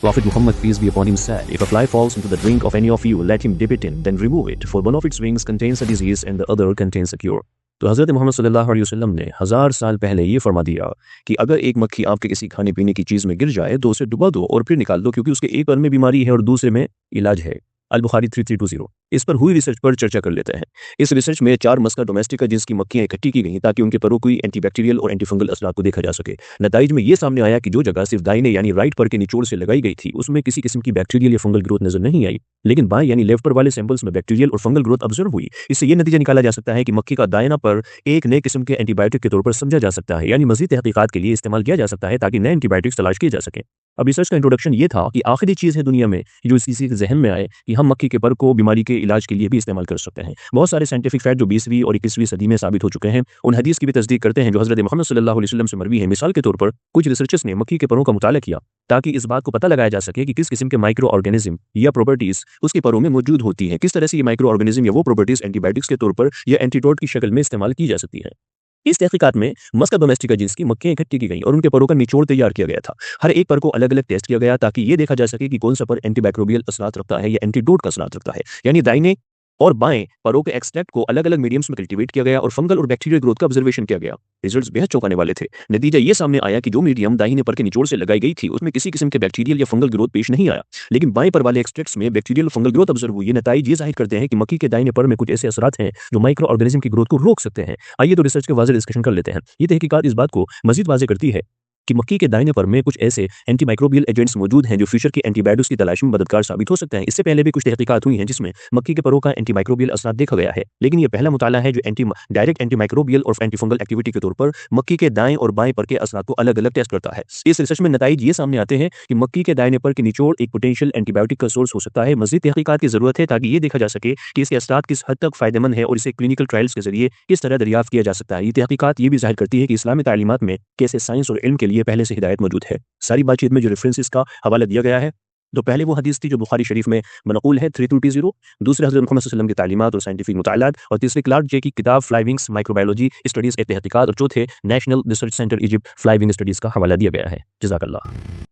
Prophet Muhammad, peace be upon him, said, "If a fly falls into the drink of any of you, let him dip it in, then remove it, for one of its wings contains a disease and the other contains a cure." तो हज़रत मोहम्मद सल्लल्लाहु अलैहि वसल्लम ने 1000 साल पहले ये फरमा दिया कि अगर एक मक्खी आपके किसी खाने पीने की चीज़ में गिर जाए तो उसे डुबा दो और फिर निकाल दो, क्योंकि उसके एक पर में बीमारी है और दूसरे में इलाज है। अल बुखारी 3320। इस पर हुई रिसर्च पर चर्चा कर लेते हैं। इस रिसर्च में 4 मस्का डोमेस्टिका जिनकी मक्खियां इकट्ठी की गई ताकि उनके परों की एंटीबैक्टीरियल और एंटीफंगल असरात को देखा जा सके। नतीजे में ये सामने आया कि जो जगह सिर्फ दाहिने यानी राइट पर के निचोड़ से लगाई गई थी उसमें किसी किस्म की बैक्टीरियल या फंगल ग्रोथ नजर नहीं आई, लेकिन बाएं यानी लेफ्ट पर वाले सैंपल्स में बैक्टीरियल और फंगल ग्रोथ ऑब्जर्व हुई। इससे यह नतीजा निकाला जा सकता है कि मक्खी का दायना पर एक नए किस्म के एंटीबायोटिक के तौर पर समझा जा सकता है, यानी मजीद तहकीकात के लिए इस्तेमाल किया जा सकता है ताकि नए एंटीबायोटिक्स तलाश किए जा सके। अब रिसर्च का इंट्रोडक्शन ये था कि आखिरी चीज़ है दुनिया में जो किसी के जहन में आए कि हम मक्खी के पर को बीमारी के इलाज के लिए भी इस्तेमाल कर सकते हैं। बहुत सारे साइंटिफिक फैक्ट जो 20वीं और 21वीं सदी में साबित हो चुके हैं उन हदीस की भी तस्दीक करते हैं जो हज़रत मोहम्मद सल्लल्लाहु अलैहि वसल्लम से मरवी है। मिसाल के तौर पर कुछ रिसर्चर्स ने मक्खी के परों का मुताला किया ताकि इस बात को पता लगाया जा सके कि किस किस्म के माइक्रो ऑर्गेनिज्म या प्रॉपर्टीज उसके परों में मौजूद होती हैं, किस तरह से ये माइक्रो ऑर्गेनिज्म या वो प्रॉपर्टीज एंटीबायोटिक्स के तौर पर या एंटीडोट की शक्ल में इस्तेमाल की जा सकती है। इस तहकीकात में मस्का डोमेस्टिका जींस की मक्खियां इकट्ठी की गई और उनके परों का निचोड़ तैयार किया गया था। हर एक पर को अलग अलग टेस्ट किया गया ताकि ये देखा जा सके कि कौन सा पर एंटीबाइक्रोबियल असरात रखता है या एंटीडोट का असरात रखता है, यानी दाहिने और बाएं परों के एक्सट्रैक्ट को अलग अलग मीडियम्स में कल्टीवेट किया गया और फंगल और बैक्टीरियल ग्रोथ का ऑब्जर्वेशन किया गया। रिजल्ट्स बेहद चौंकाने वाले थे। नतीजा ये सामने आया कि जो मीडियम दाहिने पर के निचोड़ से लगाई गई थी उसमें किसी किस्म के बैक्टीरियल या फंगल ग्रोथ पेश नहीं आया, लेकिन बाएं पर वाले एक्सट्रैक्ट्स में बैक्टीरियल फंगल ग्रोथ ऑब्जर्व हुई। ये नतीजे ये जाहिर करते हैं कि मक्खी के दाहिने पर में कुछ ऐसे असरात हैं जो माइक्रो ऑर्गेनिज्म की ग्रोथ को रोक सकते हैं। आइए तो रिसर्च के वाज़ेह डिस्कशन कर लेते हैं। ये तहकीकात इस बात को मजीद वाज़ेह करती है कि मक्खी के दाहिने पर में कुछ ऐसे एंटीमाइक्रोबियल एजेंट्स मौजूद हैं जो फ्यूचर के एंटीबायोटिक्स की तलाश में मददगार साबित हो सकते हैं। इससे पहले भी कुछ तहकीकात हुई हैं जिसमें मक्खी के परों का एंटीमाइक्रोबियल असरात देखा गया है, लेकिन यह पहला मुताला है जो डायरेक्ट एंटीमाइक्रोबियल और एंटीफंगल एक्टिविटी के तौर पर मक्खी के दाएं और बाएं पर के असरात को अलग अलग टेस्ट करता है। इस रिसर्च में नतीजे ये सामने आते हैं कि मक्खी के दाहिने पर के निचोड़ एक पोटेंशियल एंटीबायोटिक का सोर्स हो सकता है। मजीद तहकीकात की जरूरत है ताकि ये देखा जा सके कि इसके असरात किस हद तक फायदेमंद है और इसे क्लिनिकल ट्रायल्स के जरिए किस तरह दरियाफ्त किया जा सकता है। ये तहकीकात ये भी जाहिर करती है कि इस्लामी तालीमात में कैसे साइंस और इल्म के लिए पहले से हिदायत मौजूद है। सारी बातचीत में जो रेफरेंसेस का हवाला दिया गया है, तो पहले वो हदीस थी जो बुखारी शरीफ में मनक़ूल है 3220, दूसरे हज़रत मोहम्मद सल्लल्लाहु अलैहि वसल्लम की तालीमात और साइंटिफिक मुतालात, और तीसरे क्लार्क जे की किताब फ्लाइविंग्स माइक्रोबायोलॉजी स्टडीज़ ए तहकीकात, और चौथे नेशनल रिसर्च सेंटर इजिप्ट फ्लाइविंग स्टडीज़ का हवाला दिया गया है। जज़ाकल्लाह।